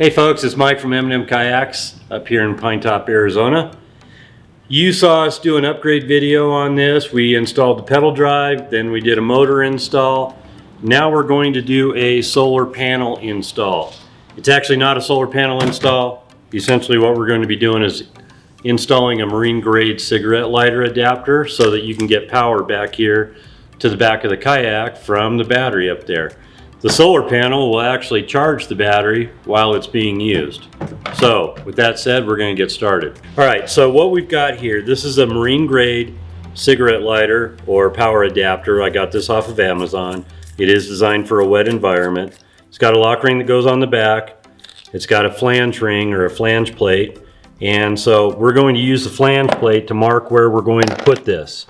Hey folks, it's Mike from M&M Kayaks up here in Pine Top, Arizona. You saw us do an upgrade video on this. We installed the pedal drive, then we did a motor install. Now we're going to do a solar panel install. It's actually not a solar panel install. Essentially what we're going to be doing is installing a marine grade cigarette lighter adapter so that you can get power back here to the back of the kayak from the battery up there. The solar panel will actually charge the battery while it's being used. So with that said, we're going to get started. All right, so what we've got here, this is a marine grade cigarette lighter or power adapter. I got this off of Amazon. It is designed for a wet environment. It's got a lock ring that goes on the back. It's got a flange ring or a flange plate. And so we're going to use the flange plate to mark where we're going to put this.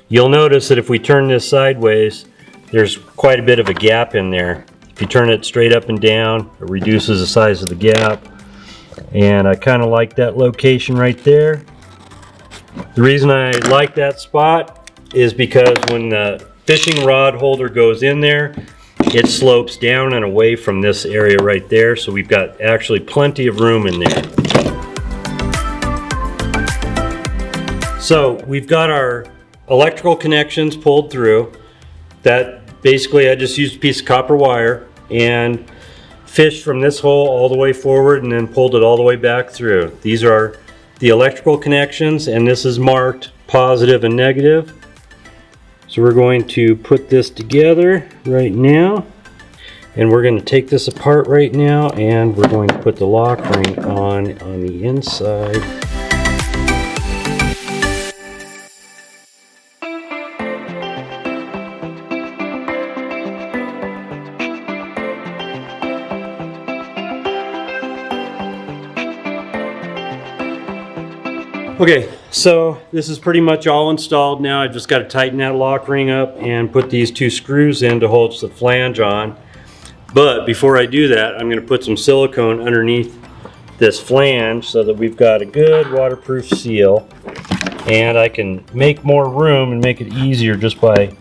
You'll notice that if we turn this sideways, there's quite a bit of a gap in there. If you turn it straight up and down, it reduces the size of the gap. And I kind of like that location right there. The reason I like that spot is because when the fishing rod holder goes in there, it slopes down and away from this area right there. So we've got actually plenty of room in there. So we've got our electrical connections pulled through. That basically I just used a piece of copper wire and fished from this hole all the way forward and then pulled it all the way back through. These are the electrical connections and this is marked positive and negative. So we're going to put this together right now and we're going to take this apart right now and we're going to put the lock ring on the inside. Okay, so this is pretty much all installed now. I just got to tighten that lock ring up and put these two screws in to hold the flange on. But before I do that, I'm going to put some silicone underneath this flange so that we've got a good waterproof seal. And I can make more room and make it easier just by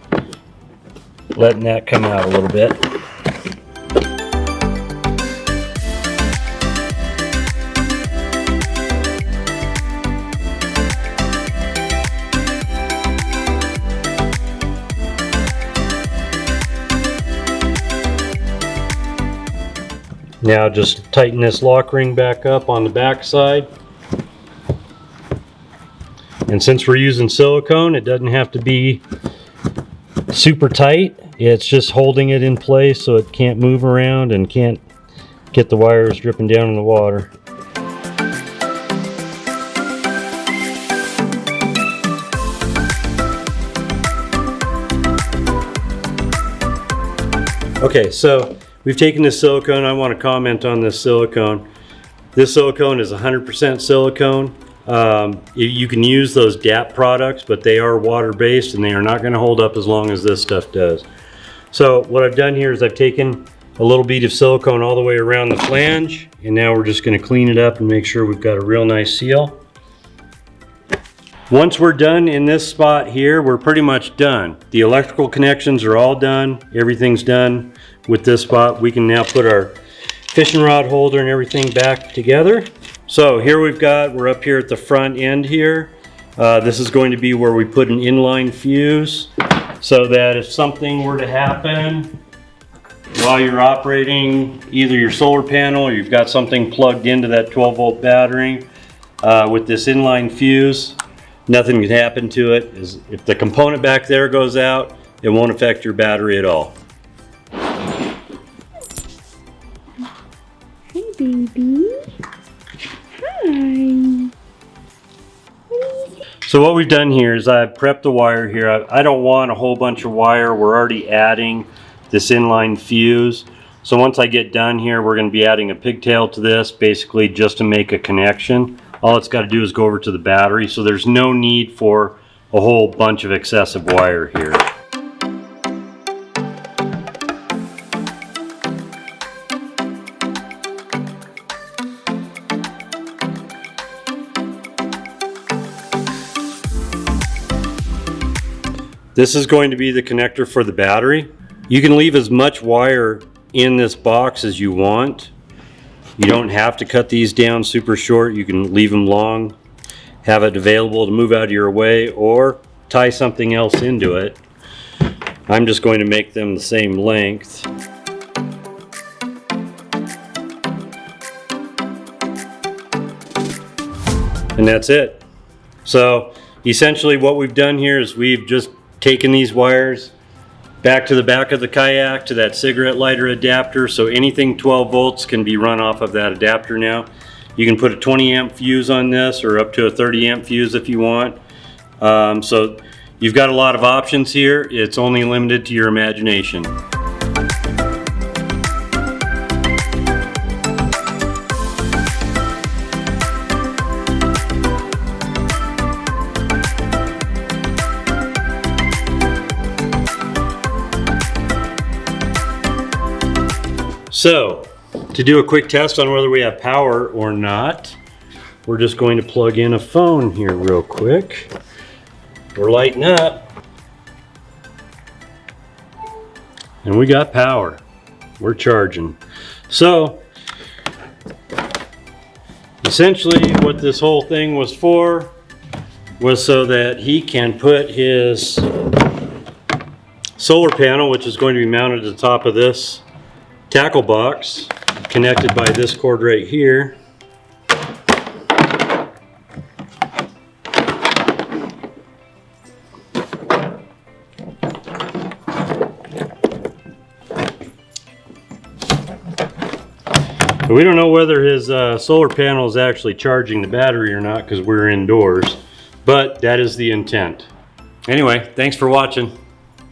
letting that come out a little bit. Now just tighten this lock ring back up on the back side. And since we're using silicone, it doesn't have to be super tight. It's just holding it in place so it can't move around and can't get the wires dripping down in the water. Okay, so we've taken this silicone. I want to comment on this silicone. This silicone is 100% silicone. You can use those DAP products, but they are water-based and they are not going to hold up as long as this stuff does. So what I've done here is I've taken a little bead of silicone all the way around the flange, and now we're just going to clean it up and make sure we've got a real nice seal. Once we're done in this spot here, we're pretty much done. The electrical connections are all done. Everything's done with this spot. We can now put our fishing rod holder and everything back together. So here we're up here at the front end here. This is going to be where we put an inline fuse so that if something were to happen while you're operating either your solar panel or you've got something plugged into that 12-volt battery with this inline fuse, nothing can happen to it. If the component back there goes out, it won't affect your battery at all. Hey baby. Hi. So what we've done here is I've prepped the wire here. I don't want a whole bunch of wire. We're already adding this inline fuse. So once I get done here, we're going to be adding a pigtail to this, basically just to make a connection. All it's got to do is go over to the battery, so there's no need for a whole bunch of excessive wire here. This is going to be the connector for the battery. You can leave as much wire in this box as you want. You don't have to cut these down super short. You can leave them long, have it available to move out of your way, or tie something else into it. I'm just going to make them the same length. And that's it. So essentially what we've done here is we've just taken these wires back to the back of the kayak to that cigarette lighter adapter, so anything 12 volts can be run off of that adapter now. You can put a 20 amp fuse on this or up to a 30 amp fuse if you want. So you've got a lot of options here. It's only limited to your imagination. So, to do a quick test on whether we have power or not, we're just going to plug in a phone here real quick. We're lighting up. And we got power. We're charging. So, essentially what this whole thing was for was so that he can put his solar panel, which is going to be mounted at the top of this tackle box, connected by this cord right here. But we don't know whether his solar panel is actually charging the battery or not because we're indoors, but that is the intent. Anyway, thanks for watching.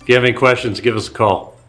If you have any questions, give us a call.